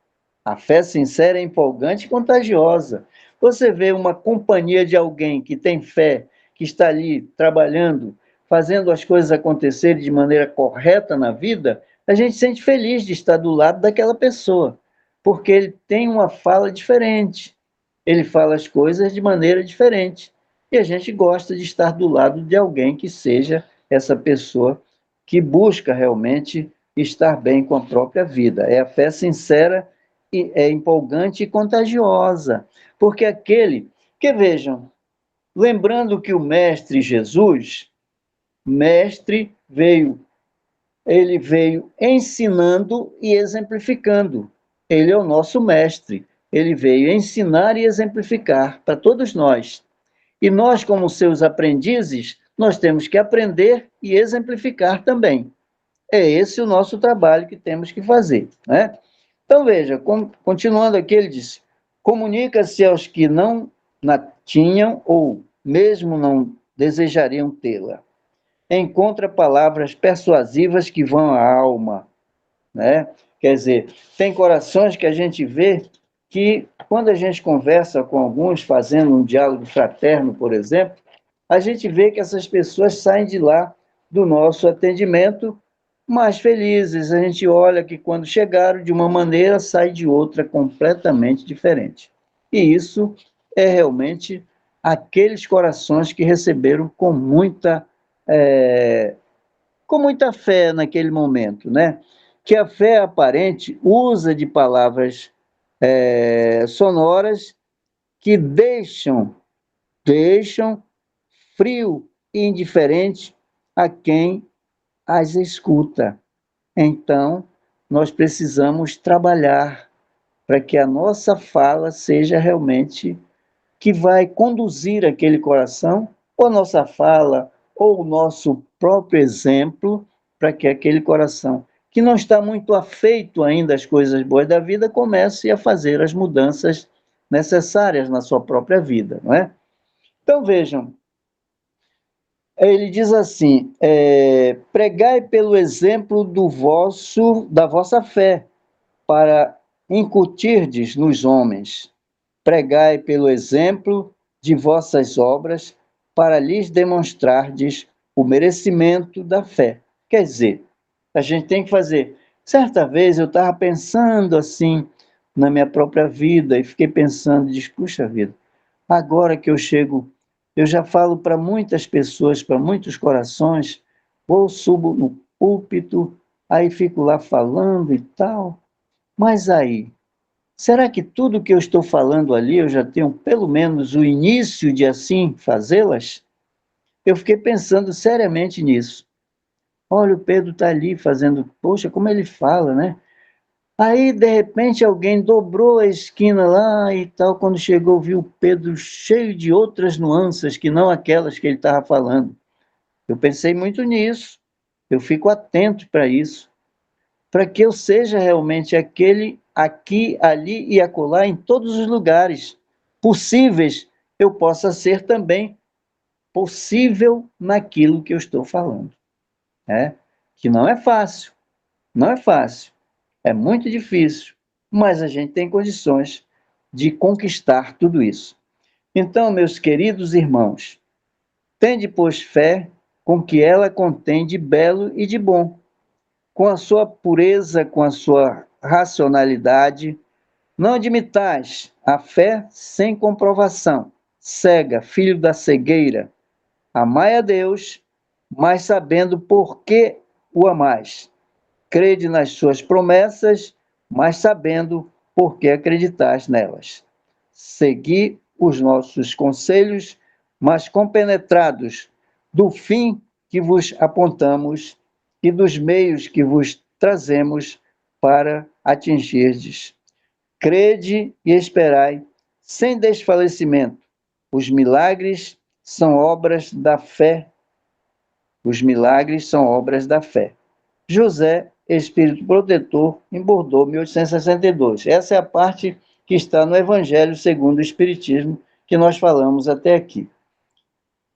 A fé sincera é empolgante e contagiosa. Você vê uma companhia de alguém que tem fé, que está ali trabalhando, fazendo as coisas acontecerem de maneira correta na vida, a gente se sente feliz de estar do lado daquela pessoa, porque ele tem uma fala diferente, ele fala as coisas de maneira diferente. E a gente gosta de estar do lado de alguém que seja essa pessoa que busca realmente estar bem com a própria vida. É a fé sincera, e é empolgante e contagiosa, porque que vejam, lembrando que o Mestre Jesus, ele veio ensinando e exemplificando. Ele é o nosso mestre. Ele veio ensinar e exemplificar para todos nós. E nós, como seus aprendizes, nós temos que aprender e exemplificar também. É esse o nosso trabalho que temos que fazer, né? Então, veja, continuando aqui, ele diz, comunica-se aos que não na tinham ou mesmo não desejariam tê-la. Encontra palavras persuasivas que vão à alma, né? Quer dizer, tem corações que a gente vê que, quando a gente conversa com alguns, fazendo um diálogo fraterno, por exemplo, a gente vê que essas pessoas saem de lá, do nosso atendimento, mais felizes. A gente olha que, quando chegaram de uma maneira, sai de outra completamente diferente. E isso é realmente aqueles corações que receberam com muita fé naquele momento, né? Que a fé aparente usa de palavras sonoras que deixam frio e indiferente a quem as escuta. Então, nós precisamos trabalhar para que a nossa fala seja realmente que vai conduzir aquele coração, ou a nossa fala, ou o nosso próprio exemplo, para que aquele coração, que não está muito afeito ainda às coisas boas da vida, comece a fazer as mudanças necessárias na sua própria vida, não é? Então, vejam, ele diz assim, pregai pelo exemplo da vossa fé, para incutirdes nos homens. Pregai pelo exemplo de vossas obras, para lhes demonstrardes o merecimento da fé. Quer dizer, a gente tem que fazer. Certa vez eu estava pensando assim na minha própria vida e fiquei pensando, diz, puxa vida, agora que eu chego, eu já falo para muitas pessoas, para muitos corações, ou subo no púlpito, aí fico lá falando e tal, mas aí, será que tudo que eu estou falando ali eu já tenho pelo menos o início de assim fazê-las? Eu fiquei pensando seriamente nisso. Olha, o Pedro está ali fazendo, poxa, como ele fala, né? Aí, de repente, alguém dobrou a esquina lá e tal, quando chegou, viu o Pedro cheio de outras nuances que não aquelas que ele estava falando. Eu pensei muito nisso, eu fico atento para isso, para que eu seja realmente aquele aqui, ali e acolá, em todos os lugares possíveis, eu possa ser também possível naquilo que eu estou falando. Né? Que não é fácil, não é fácil, é muito difícil, mas a gente tem condições de conquistar tudo isso. Então, meus queridos irmãos, tende, pois, fé com que ela contém de belo e de bom, com a sua pureza, com a sua racionalidade. Não admitais a fé sem comprovação, cega, filho da cegueira. Amai a Deus, mas sabendo por que o amais. Crede nas suas promessas, mas sabendo por que acreditais nelas. Segui os nossos conselhos, mas compenetrados do fim que vos apontamos e dos meios que vos trazemos para atingirdes. Crede e esperai, sem desfalecimento. Os milagres são obras da fé. Os milagres são obras da fé. José, Espírito Protetor, em Bordeaux, 1862. Essa é a parte que está no Evangelho segundo o Espiritismo, que nós falamos até aqui.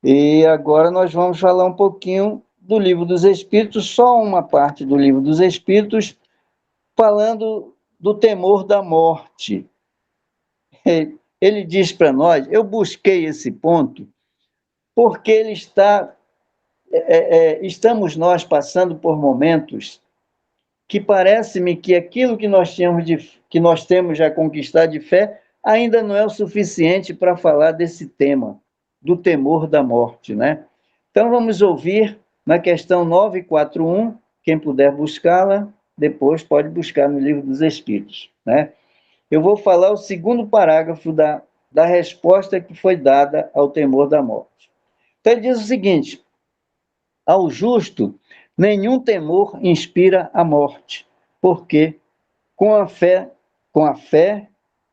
E agora nós vamos falar um pouquinho do Livro dos Espíritos, só uma parte do Livro dos Espíritos, falando do temor da morte. Ele diz para nós, eu busquei esse ponto, porque ele estamos nós passando por momentos que parece-me que aquilo que que nós temos já conquistado de fé ainda não é o suficiente para falar desse tema, do temor da morte, né? Então vamos ouvir na questão 941, quem puder buscá-la, depois pode buscar no Livro dos Espíritos, né? Eu vou falar o segundo parágrafo da resposta que foi dada ao temor da morte. Então ele diz o seguinte: ao justo, nenhum temor inspira a morte, porque com a fé,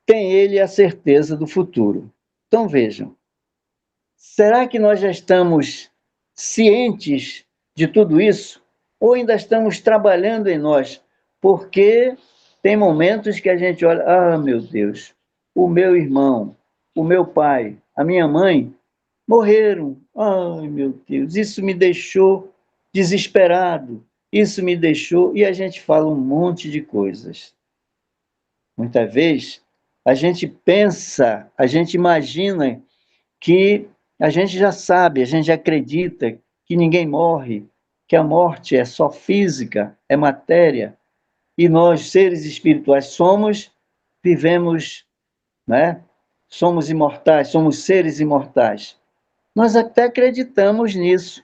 tem ele a certeza do futuro. Então vejam, será que nós já estamos cientes de tudo isso? Ou ainda estamos trabalhando em nós? Porque tem momentos que a gente olha, ah, meu Deus, o meu irmão, o meu pai, a minha mãe morreram. Ai, meu Deus, isso me deixou desesperado, isso me deixou... E a gente fala um monte de coisas. Muitas vezes, a gente pensa, a gente imagina que a gente já sabe, a gente acredita que ninguém morre, que a morte é só física, é matéria, e nós, seres espirituais, vivemos, né? somos imortais, somos seres imortais. Nós até acreditamos nisso,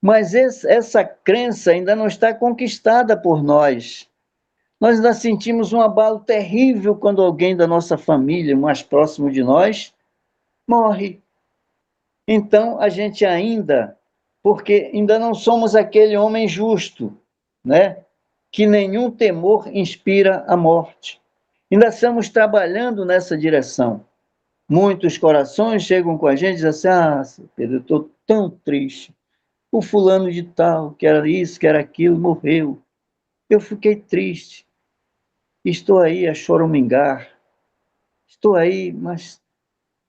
mas essa crença ainda não está conquistada por nós. Nós ainda sentimos um abalo terrível quando alguém da nossa família, mais próximo de nós, morre. Então, a gente ainda, porque ainda não somos aquele homem justo, né? Que nenhum temor inspira a morte. Ainda estamos trabalhando nessa direção. Muitos corações chegam com a gente e dizem assim, Pedro, eu estou tão triste. O fulano de tal, que era isso, que era aquilo, morreu. Eu fiquei triste. Estou aí a choramingar. Estou aí, mas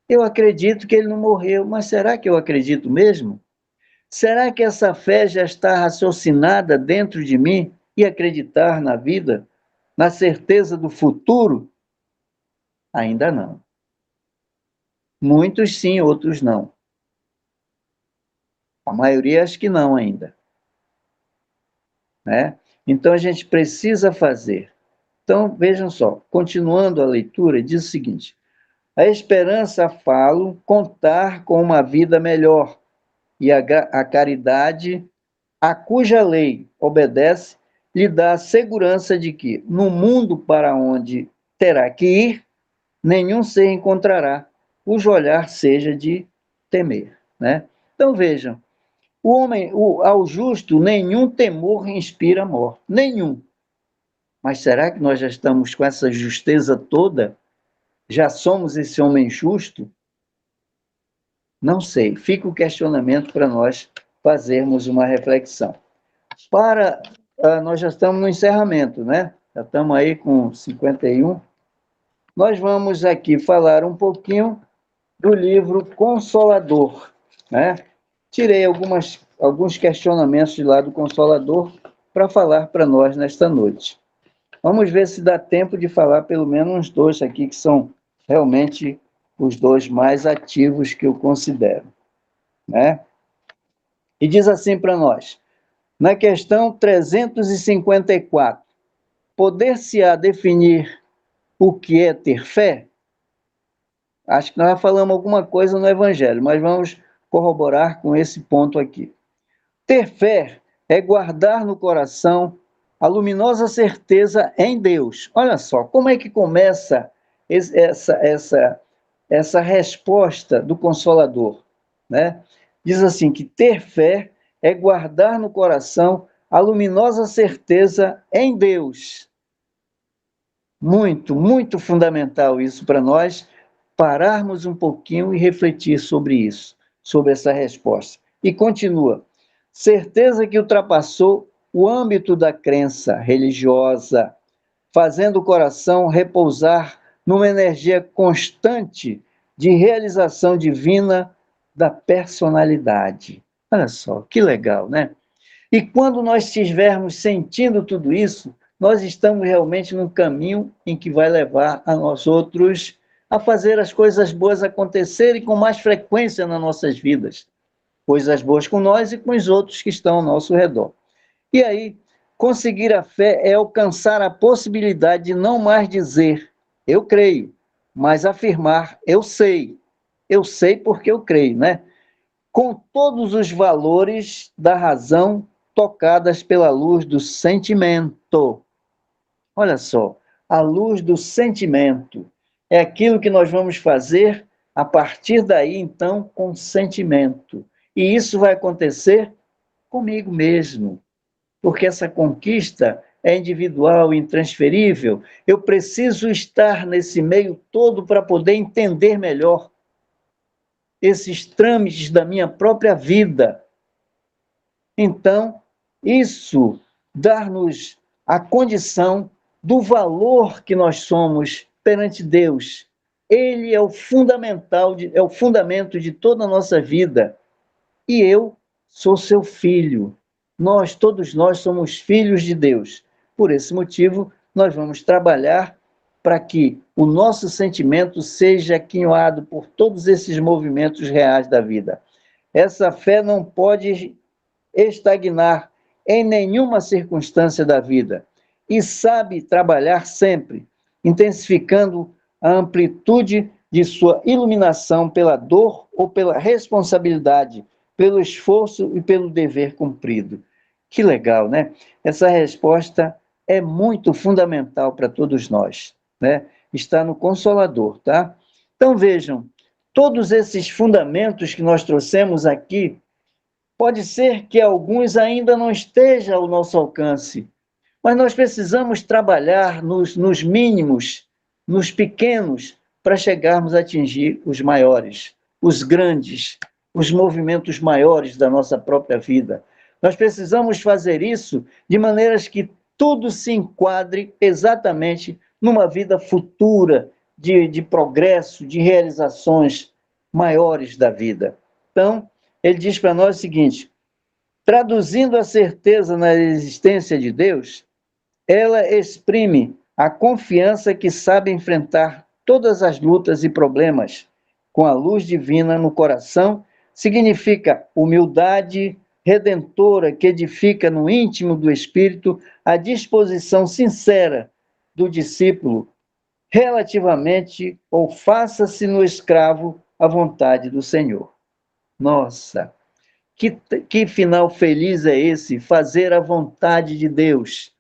eu acredito que ele não morreu. Mas será que eu acredito mesmo? Será que essa fé já está raciocinada dentro de mim e acreditar na vida, na certeza do futuro? Ainda não. Muitos sim, outros não. A maioria acho que não ainda. Né? Então a gente precisa fazer. Então vejam só, continuando a leitura, diz o seguinte: a esperança falo contar com uma vida melhor, e a caridade, a cuja lei obedece, lhe dá a segurança de que, no mundo para onde terá que ir, nenhum ser encontrará, cujo olhar seja de temer. Né? Então vejam, ao justo nenhum temor inspira morte, nenhum. Mas será que nós já estamos com essa justeza toda? Já somos esse homem justo? Não sei. Fica o questionamento para nós fazermos uma reflexão. Nós já estamos no encerramento, né? Já estamos aí com 51. Nós vamos aqui falar um pouquinho do livro Consolador, né? Tirei alguns questionamentos de lá do Consolador para falar para nós nesta noite. Vamos ver se dá tempo de falar pelo menos uns dois aqui, que são realmente os dois mais ativos que eu considero. Né? E diz assim para nós, na questão 354, poder-se-á definir o que é ter fé? Acho que nós já falamos alguma coisa no Evangelho, mas vamos corroborar com esse ponto aqui. Ter fé é guardar no coração a luminosa certeza em Deus. Olha só, como é que começa essa resposta do Consolador, né? Diz assim, que ter fé é guardar no coração a luminosa certeza em Deus. Muito, muito fundamental isso para nós, pararmos um pouquinho e refletir sobre isso, sobre essa resposta. E continua, certeza que ultrapassou o âmbito da crença religiosa, fazendo o coração repousar numa energia constante de realização divina da personalidade. Olha só, que legal, né? E quando nós estivermos sentindo tudo isso, nós estamos realmente num caminho em que vai levar a nós outros a fazer as coisas boas acontecerem com mais frequência nas nossas vidas. Coisas boas com nós e com os outros que estão ao nosso redor. E aí, conseguir a fé é alcançar a possibilidade de não mais dizer, eu creio, mas afirmar, eu sei. Eu sei porque eu creio, né? Com todos os valores da razão tocadas pela luz do sentimento. Olha só, a luz do sentimento é aquilo que nós vamos fazer a partir daí, então, com sentimento. E isso vai acontecer comigo mesmo, porque essa conquista é individual, intransferível. Eu preciso estar nesse meio todo para poder entender melhor esses trâmites da minha própria vida. Então, isso dá-nos a condição do valor que nós somos perante Deus. Ele é o fundamento de toda a nossa vida. E eu sou seu filho. Todos nós somos filhos de Deus. Por esse motivo, nós vamos trabalhar para que o nosso sentimento seja aquinhoado por todos esses movimentos reais da vida. Essa fé não pode estagnar em nenhuma circunstância da vida e sabe trabalhar sempre, intensificando a amplitude de sua iluminação pela dor ou pela responsabilidade, pelo esforço e pelo dever cumprido. Que legal, né? Essa resposta é muito fundamental para todos nós, né? Está no Consolador, tá? Então vejam, todos esses fundamentos que nós trouxemos aqui, pode ser que alguns ainda não estejam ao nosso alcance, mas nós precisamos trabalhar nos mínimos, nos pequenos, para chegarmos a atingir os maiores, os grandes, os movimentos maiores da nossa própria vida. Nós precisamos fazer isso de maneiras que tudo se enquadre exatamente numa vida futura de progresso, de realizações maiores da vida. Então, ele diz para nós o seguinte: traduzindo a certeza na existência de Deus, ela exprime a confiança que sabe enfrentar todas as lutas e problemas com a luz divina no coração, significa humildade redentora que edifica no íntimo do espírito a disposição sincera do discípulo relativamente ou faça-se no escravo à vontade do Senhor. Nossa, que final feliz é esse, fazer a vontade de Deus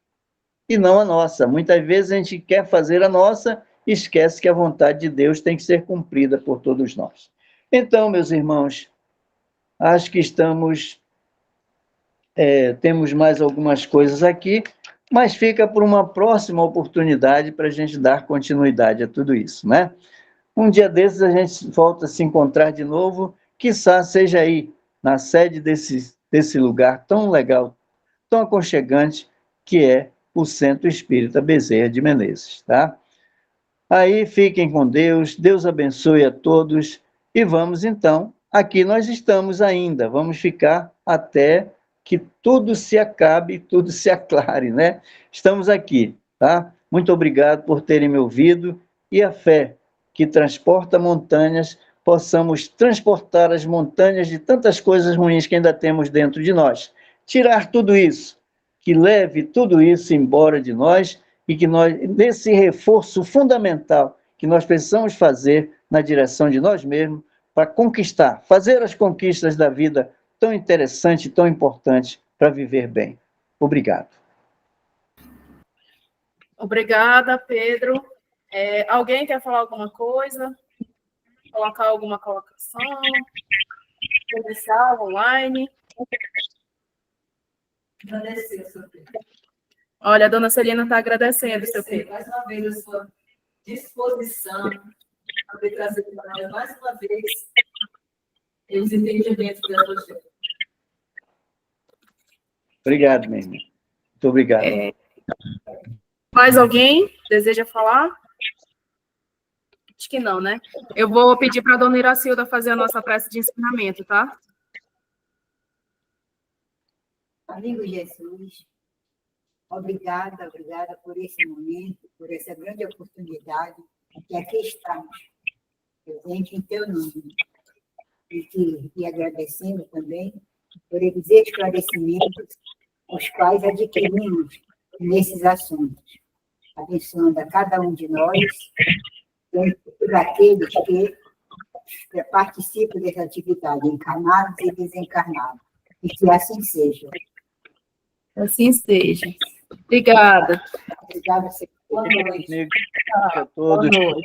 e não a nossa. Muitas vezes a gente quer fazer a nossa e esquece que a vontade de Deus tem que ser cumprida por todos nós. Então, meus irmãos, acho que temos mais algumas coisas aqui, mas fica por uma próxima oportunidade para a gente dar continuidade a tudo isso, né? Um dia desses a gente volta a se encontrar de novo, quiçá seja aí, na sede desse lugar tão legal, tão aconchegante, que é o Centro Espírita Bezerra de Menezes, tá? Aí fiquem com Deus, Deus abençoe a todos, e vamos então, aqui nós estamos ainda, vamos ficar até que tudo se acabe, tudo se aclare, né? Estamos aqui, tá? Muito obrigado por terem me ouvido, e a fé que transporta montanhas, possamos transportar as montanhas de tantas coisas ruins que ainda temos dentro de nós. Tirar tudo isso, que leve tudo isso embora de nós, e que nós, nesse reforço fundamental que nós precisamos fazer na direção de nós mesmos, para conquistar, fazer as conquistas da vida tão interessante, tão importante para viver bem. Obrigado. Obrigada, Pedro. Alguém quer falar alguma coisa? Colocar alguma colocação? Presencial, online? Agradecer, seu Pedro. Olha, a dona Celina está agradecendo, seu Pedro. Mais uma vez a sua disposição a ter trazido para nós mais uma vez os entendimentos do Evangelho. Obrigado, minha irmã. Muito obrigado. Mais alguém deseja falar? Acho que não, né? Eu vou pedir para a dona Iracilda fazer a nossa prece de ensinamento, tá? Amigo Jesus, obrigada por esse momento, por essa grande oportunidade que aqui estamos, presente em teu nome. E agradecendo também por esses esclarecimentos, os quais adquirimos nesses assuntos, abençoando a cada um de nós, por aqueles que participam dessa atividade, encarnados e desencarnados, e que assim seja. Assim seja. Obrigada. Obrigada, Senhor. Boa noite a todos. Boa noite.